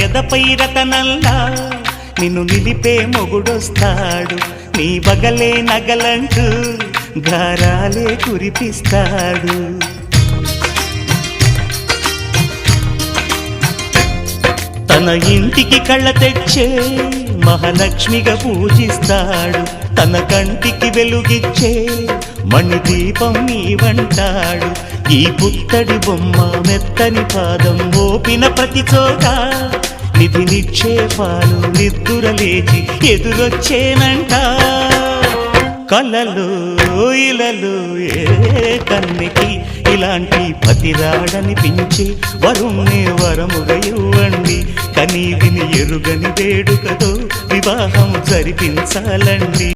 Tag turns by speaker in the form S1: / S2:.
S1: ఎదపై రతనల్లా నిన్ను నిలిపే మొగుడొస్తాడు, నీ బగలే నగలంటూ గారాలే కురిపిస్తాడు. తన ఇంటికి కళ్ళ తెచ్చే మహాలక్ష్మిగా పూజిస్తాడు, తన కంటికి వెలుగిచ్చే మణిదీపం నీవంటాడు. ఈ పుత్తడి బొమ్మ మెత్తని పాదం మోపిన ప్రతి చోట నిధి నిక్షేపాలు నిద్దురలేచి ఎదురొచ్చేనంట. కలలో ఇలలో ఏ కన్నెకి ఇలాంటి పతిరాడనిపించే వరుణ్ణే వరముగా ఇవ్వండి. కనీ విని ఎరుగని వేడుకతో వివాహం జరిపించాలండి.